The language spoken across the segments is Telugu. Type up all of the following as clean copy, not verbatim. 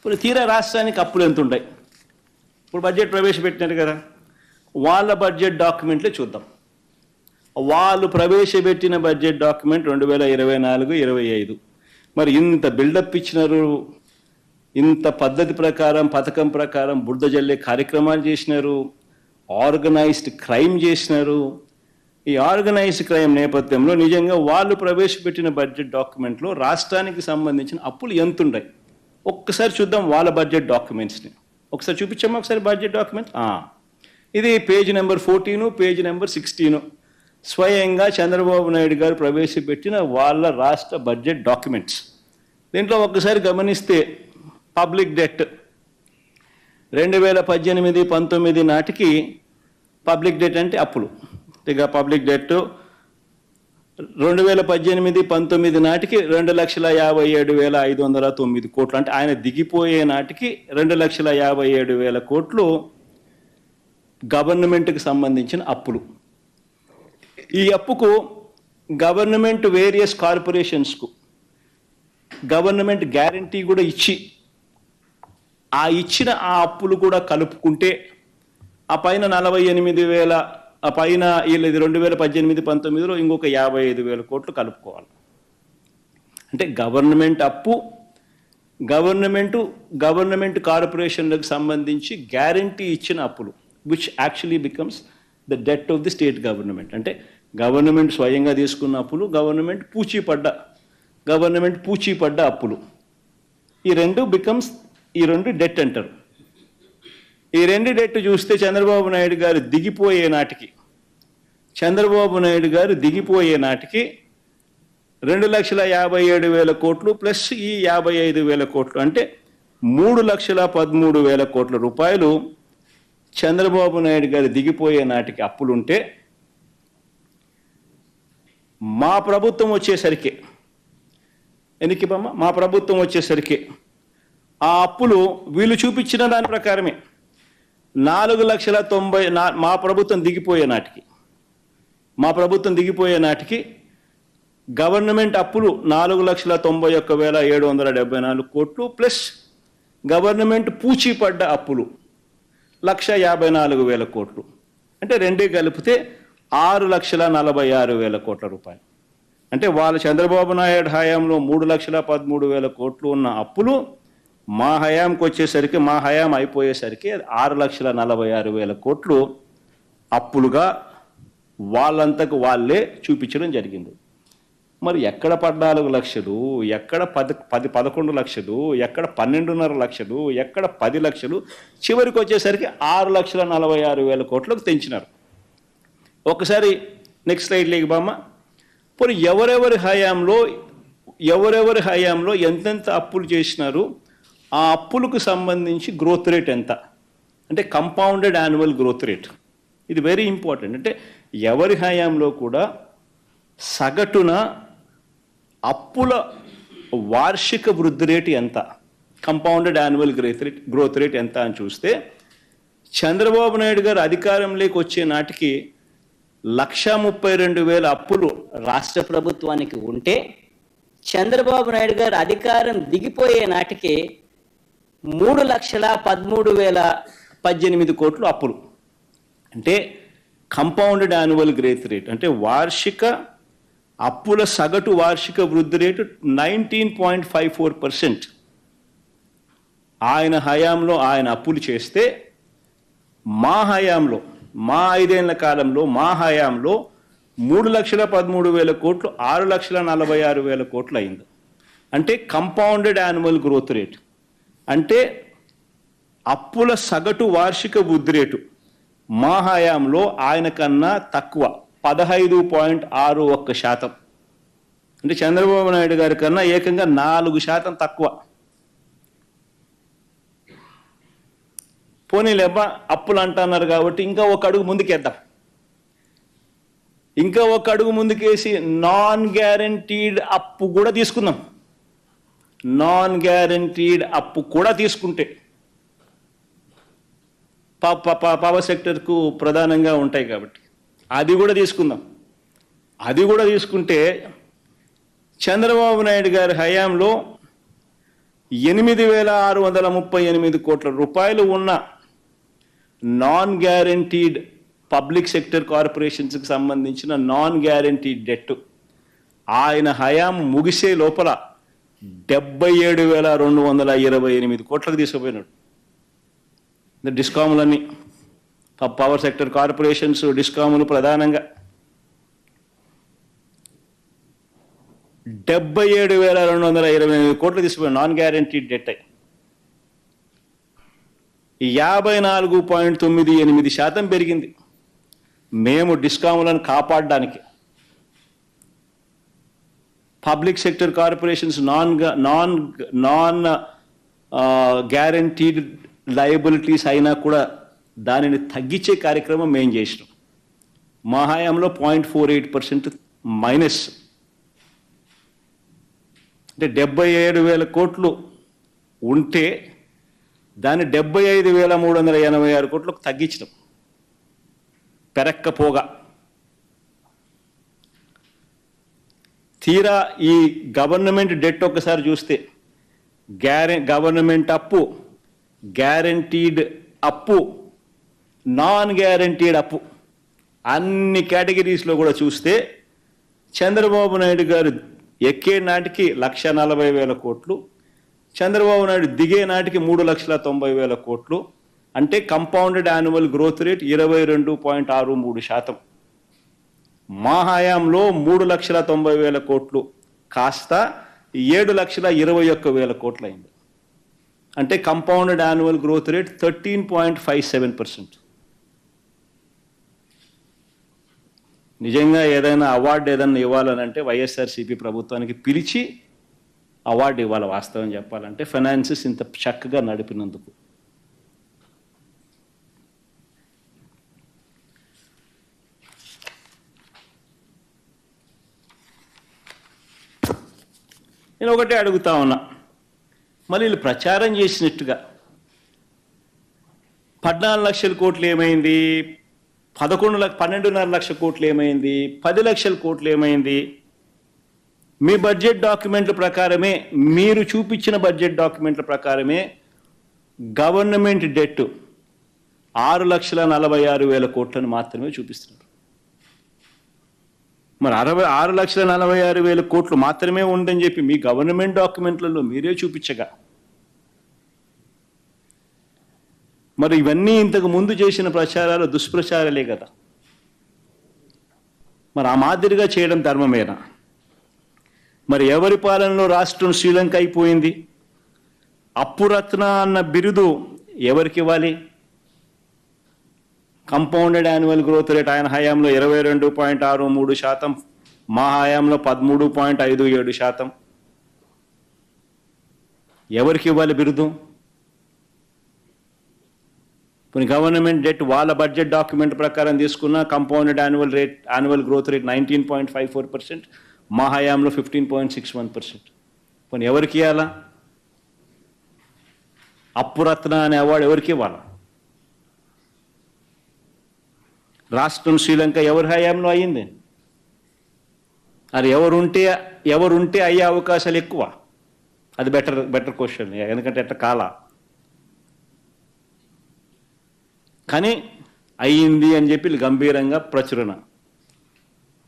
ఇప్పుడు తీరా రాష్ట్రానికి అప్పులు ఎంత ఉంటాయి? ఇప్పుడు బడ్జెట్ ప్రవేశపెట్టినారు కదా, వాళ్ళ బడ్జెట్ డాక్యుమెంట్లే చూద్దాం. వాళ్ళు ప్రవేశపెట్టిన బడ్జెట్ డాక్యుమెంట్ 2024-25. మరి ఇంత బిల్డప్ ఇచ్చినారు, ఇంత పద్ధతి ప్రకారం పథకం ప్రకారం బురద జల్లే కార్యక్రమాలు చేసినారు, ఆర్గనైజ్డ్ క్రైమ్ చేసినారు. ఈ ఆర్గనైజ్డ్ క్రైమ్ నేపథ్యంలో నిజంగా వాళ్ళు ప్రవేశపెట్టిన బడ్జెట్ డాక్యుమెంట్లో రాష్ట్రానికి సంబంధించిన అప్పులు ఎంత ఉన్నాయి ఒక్కసారి చూద్దాం. వాళ్ళ బడ్జెట్ డాక్యుమెంట్స్ని ఒకసారి చూపించాము. ఒకసారి బడ్జెట్ డాక్యుమెంట్ ఇది పేజ్ నెంబర్ 14, పేజ్ నెంబర్ 16 స్వయంగా చంద్రబాబు నాయుడు గారు ప్రవేశపెట్టిన వాళ్ళ రాష్ట్ర బడ్జెట్ డాక్యుమెంట్స్. దీంట్లో ఒక్కసారి గమనిస్తే పబ్లిక్ డెట్ 2018-19 నాటికి పబ్లిక్ డెట్ అంటే అప్పులు. ఇక పబ్లిక్ డెట్ 2018-19 నాటికి 2,57,509 కోట్లు. అంటే ఆయన దిగిపోయే నాటికి 2,57,000 కోట్లు గవర్నమెంట్కి సంబంధించిన అప్పులు. ఈ అప్పుకు గవర్నమెంట్ వేరియస్ కార్పొరేషన్స్కు గవర్నమెంట్ గ్యారంటీ కూడా ఇచ్చి ఇచ్చిన ఆ అప్పులు కూడా కలుపుకుంటే ఆ పైన 48,000, ఆ పైన వీళ్ళది 2018-19లో ఇంకొక 55,000 కోట్లు కలుపుకోవాలి. అంటే గవర్నమెంట్ అప్పు, గవర్నమెంట్ కార్పొరేషన్లకు సంబంధించి గ్యారంటీ ఇచ్చిన అప్పులు, which actually becomes the det of the state government. అంటే గవర్నమెంట్ స్వయంగా తీసుకున్న అప్పులు, గవర్నమెంట్ పూచీపడ్డ అప్పులు, ఈ రెండు డెట్ అంటారు. ఈ రెండు డెట్ చూస్తే చంద్రబాబు నాయుడు గారు దిగిపోయే నాటికి 2,57,000 కోట్లు ప్లస్ ఈ 55,000 కోట్లు అంటే 3,13,000 కోట్ల రూపాయలు చంద్రబాబు నాయుడు గారు దిగిపోయే నాటికి అప్పులుంటే, మా ప్రభుత్వం వచ్చేసరికి ఆ అప్పులు వీళ్ళు చూపించిన దాని ప్రకారమే 4,90,000. మా ప్రభుత్వం దిగిపోయే నాటికి గవర్నమెంట్ అప్పులు 4,91,774 కోట్లు ప్లస్ గవర్నమెంట్ పూచీపడ్డ అప్పులు 1,54,000 కోట్లు. అంటే రెండే కలిపితే 6,46,000 కోట్ల రూపాయలు. అంటే వాళ్ళ చంద్రబాబు నాయుడు హయాంలో 3,13,000 కోట్లు ఉన్న అప్పులు మా హయాం అయిపోయేసరికి 6,46,000 కోట్లు అప్పులుగా వాళ్ళంతకు వాళ్ళే చూపించడం జరిగింది. మరి ఎక్కడ 14 లక్షలు, ఎక్కడ 11 లక్షలు, ఎక్కడ 12.5 లక్షలు, ఎక్కడ 10 లక్షలు, చివరికి వచ్చేసరికి 6,46,000 కోట్లకు తెంచినారు. ఒకసారి నెక్స్ట్ స్లైడ్లోకి బామ్మ. పోనీ ఎవరెవరి హయాంలో ఎంతెంత అప్పులు చేసినారు, ఆ అప్పులకు సంబంధించి గ్రోత్ రేట్ ఎంత అంటే కంపౌండెడ్ యాన్యువల్ గ్రోత్ రేట్. ఇది వెరీ ఇంపార్టెంట్. అంటే ఎవరి హయాంలో కూడా సగటున అప్పుల వార్షిక వృద్ధి రేటు ఎంత, కంపౌండెడ్ యాన్యువల్ గ్రోత్ రేట్ ఎంత అని చూస్తే చంద్రబాబు నాయుడు గారు అధికారంలోకి వచ్చే నాటికి 1,32,000 అప్పులు రాష్ట్ర ప్రభుత్వానికి ఉంటే, చంద్రబాబు నాయుడు గారు అధికారం దిగిపోయే నాటికి 3,13,018 కోట్లు అప్పులు. అంటే కంపౌండెడ్ యాన్యువల్ గ్రోత్ రేట్ అంటే వార్షిక అప్పుల సగటు వార్షిక వృద్ధి రేటు 19.54%. ఆయన హయాంలో ఆయన అప్పులు చేస్తే మా 5 ఏళ్ల కాలంలో 3,13,000 కోట్లు 6,46,000 కోట్లు అయింది. అంటే కంపౌండెడ్ యాన్యువల్ గ్రోత్ రేట్ అంటే అప్పుల సగటు వార్షిక వృద్ధి రేటు మా హయాంలో ఆయన కన్నా తక్కువ 15.61%. అంటే చంద్రబాబు నాయుడు గారి కన్నా ఏకంగా 4% తక్కువ. పోనీలేబ్బా అప్పులు అంటున్నారు కాబట్టి ఇంకా ఒక అడుగు ముందుకేద్దాం. ఇంకా ఒక అడుగు ముందుకేసి నాన్ గ్యారంటీడ్ అప్పు కూడా తీసుకుందాం. నాన్ గ్యారంటీడ్ అప్పు కూడా తీసుకుంటే పవర్ సెక్టర్కు ప్రధానంగా ఉంటాయి కాబట్టి అది కూడా తీసుకుందాం. అది కూడా తీసుకుంటే చంద్రబాబు నాయుడు గారి హయాంలో 8,638 కోట్ల రూపాయలు ఉన్న నాన్ గ్యారంటీడ్ పబ్లిక్ సెక్టర్ కార్పొరేషన్స్కి సంబంధించిన నాన్ గ్యారంటీడ్ డెట్ ఆయన హయాం ముగిసే లోపల 77,228 కోట్లకు తీసుకుపోయినాడు. డిస్కాములన్నీ, పవర్ సెక్టర్ కార్పొరేషన్స్, డిస్కాములు ప్రధానంగా 77,228 కోట్లు తీసుకుపోయిన నాన్ గ్యారంటీడ్ డెట్ 54.98% పెరిగింది. మేము డిస్కాములను కాపాడడానికి public sector corporations non guaranteed liabilities అయినా కూడా దానిని తగ్గించే కార్యక్రమం మేము చేసినాం. మా హయాంలో 0.48% మైనస్, అంటే 77,000 కోట్లు ఉంటే దాన్ని 75,386 కోట్లకు తగ్గించడం పెరక్కపోగా. తీరా ఈ గవర్నమెంట్ డెట్ ఒక్కసారి చూస్తే గవర్నమెంట్ అప్పు, గ్యారంటీడ్ అప్పు, నాన్ గ్యారంటీడ్ అప్పు అన్ని కేటగిరీస్లో కూడా చూస్తే చంద్రబాబు నాయుడు గారు ఎక్కే నాటికి 1,40,000 కోట్లు, చంద్రబాబు నాయుడు దిగే నాటికి 3,90,000 కోట్లు, అంటే కంపౌండెడ్ యాన్యువల్ గ్రోత్ రేట్ 22.63%. మా హయాంలో 3,90,000 కోట్లు కాస్త 7,21,000 కోట్లు అయింది. అంటే కంపౌండెడ్ యాన్యువల్ గ్రోత్ రేట్ 13.57%. నిజంగా ఏదైనా అవార్డు ఏదైనా ఇవ్వాలనంటే వైఎస్ఆర్సీపీ ప్రభుత్వానికి పిలిచి అవార్డు ఇవ్వాలి. వాస్తవం చెప్పాలంటే ఫైనాన్సెస్ ఇంత చక్కగా నడిపినందుకు. నేను ఒకటే అడుగుతా ఉన్నా, మళ్ళీ వీళ్ళు ప్రచారం చేసినట్టుగా 14 లక్షల కోట్లు ఏమైంది, 12.5 లక్షల కోట్లు ఏమైంది, 10 లక్షల కోట్లు ఏమైంది? మీ బడ్జెట్ డాక్యుమెంట్ల ప్రకారమే, మీరు చూపించిన బడ్జెట్ డాక్యుమెంట్ల ప్రకారమే గవర్నమెంట్ డెట్ 6,46,000 కోట్లను మాత్రమే చూపిస్తున్నారు. మరి 6,46,000 కోట్లు మాత్రమే ఉందని చెప్పి మీ గవర్నమెంట్ డాక్యుమెంట్లలో మీరే చూపించగా, మరి ఇవన్నీ ఇంతకు ముందు చేసిన ప్రచారాలు దుష్ప్రచారాలే కదా. మరి ఆ మాదిరిగా చేయడం ధర్మమేనా? మరి ఎవరి పాలనలో రాష్ట్రం శ్రీలంక అయిపోయింది? అప్పురత్న అన్న బిరుదు ఎవరికి ఇవ్వాలి? కంపౌండెడ్ యాన్యువల్ గ్రోత్ రేట్ ఆయన హయాంలో 22.63%, మా హయాంలో 13.57%. ఎవరికి ఇవ్వాలి బిరుదు? కొన్ని గవర్నమెంట్ డెట్ వాళ్ళ బడ్జెట్ డాక్యుమెంట్ ప్రకారం తీసుకున్న కంపౌండెడ్ యాన్యువల్ గ్రోత్ రేట్ 19.54%, మా హయాంలో 15.61%. కొన్ని ఎవరికి ఇవ్వాలా? అప్పురత్న అనే అవార్డు ఎవరికి ఇవ్వాలా? రాష్ట్రం శ్రీలంక ఎవరి హయాంలో అయ్యింది? అది ఎవరుంటే అయ్యే అవకాశాలు ఎక్కువ? అది బెటర్ క్వశ్చన్, ఎందుకంటే ఎట్లా కాలా. కానీ అయ్యింది అని చెప్పి గంభీరంగా ప్రచురణ.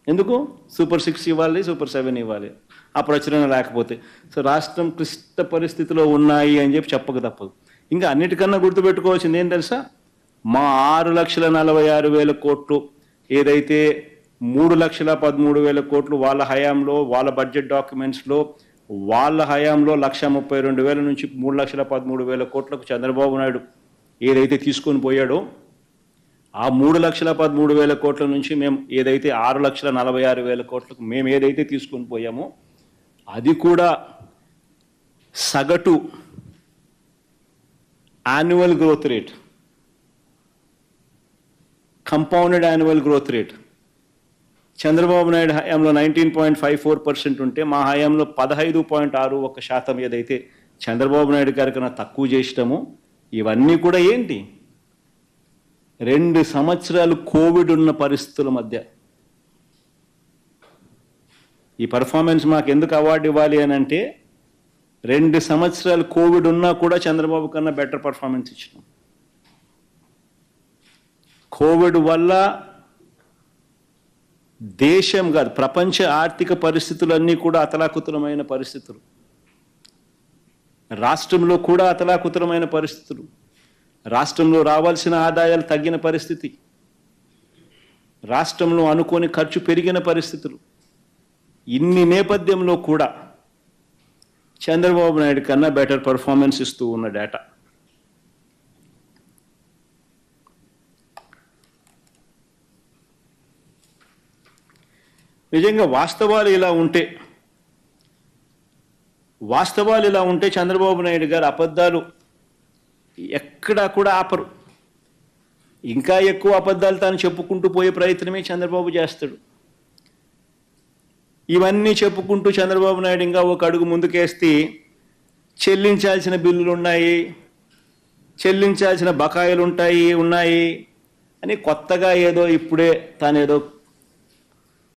ఎందుకు? Super 6 ఇవ్వాలి, Super 7 ఇవ్వాలి. ఆ ప్రచురణ లేకపోతే సో రాష్ట్రం క్లిష్ట పరిస్థితిలో ఉన్నాయి అని చెప్పి చెప్పక తప్పదు. ఇంకా అన్నిటికన్నా గుర్తుపెట్టుకోవాల్సింది ఏం తెలుసా? మా 6,46,000 కోట్లు ఏదైతే 3,13,000 కోట్లు వాళ్ళ హయాంలో, వాళ్ళ బడ్జెట్ డాక్యుమెంట్స్లో వాళ్ళ హయాంలో 1,32,000 నుంచి 3,13,000 కోట్లకు చంద్రబాబు నాయుడు ఏదైతే తీసుకొని పోయాడో, ఆ 3,13,000 కోట్ల నుంచి మేము ఏదైతే 6,46,000 కోట్లకు మేము ఏదైతే తీసుకొని పోయామో అది కూడా సగటు annual growth rate, compounded annual growth rate Chandrababu Naidu హయాంలో 19.54% ఉంటే మా హయాంలో 15.61% ఏదైతే చంద్రబాబు నాయుడు గారి కన్నా తక్కువ చేసినామో, ఇవన్నీ కూడా ఏంటి? 2 సంవత్సరాలు కోవిడ్ ఉన్న పరిస్థితుల మధ్య ఈ పర్ఫార్మెన్స్ మాకు ఎందుకు అవార్డు ఇవ్వాలి అని అంటే 2 సంవత్సరాలు కోవిడ్ ఉన్నా కూడా చంద్రబాబు కన్నా బెటర్ పర్ఫార్మెన్స్ ఇచ్చినాం. కోవిడ్ వల్ల దేశం కాదు ప్రపంచ ఆర్థిక పరిస్థితులన్నీ కూడా అతలాకుతలమైన పరిస్థితులు, రాష్ట్రంలో కూడా అతలాకుతలమైన పరిస్థితులు, రాష్ట్రంలో రావాల్సిన ఆదాయాలు తగ్గిన పరిస్థితి, రాష్ట్రంలో అనుకోని ఖర్చు పెరిగిన పరిస్థితులు. ఇన్ని నేపథ్యంలో కూడా చంద్రబాబు నాయుడు కన్నా బెటర్ పర్ఫార్మెన్స్ ఇస్తూ ఉన్న డేటా. నిజంగా వాస్తవాలు ఇలా ఉంటే చంద్రబాబు నాయుడు గారు అబద్ధాలు ఎక్కడా కూడా ఆపరు. ఇంకా ఎక్కువ అబద్ధాలు తాను చెప్పుకుంటూ పోయే ప్రయత్నమే చంద్రబాబు చేస్తాడు. ఇవన్నీ చెప్పుకుంటూ చంద్రబాబు నాయుడు ఇంకా ఒక అడుగు ముందుకేస్తే చెల్లించాల్సిన బిల్లులు ఉన్నాయి, చెల్లించాల్సిన బకాయిలు ఉన్నాయి అని కొత్తగా ఏదో ఇప్పుడే తానేదో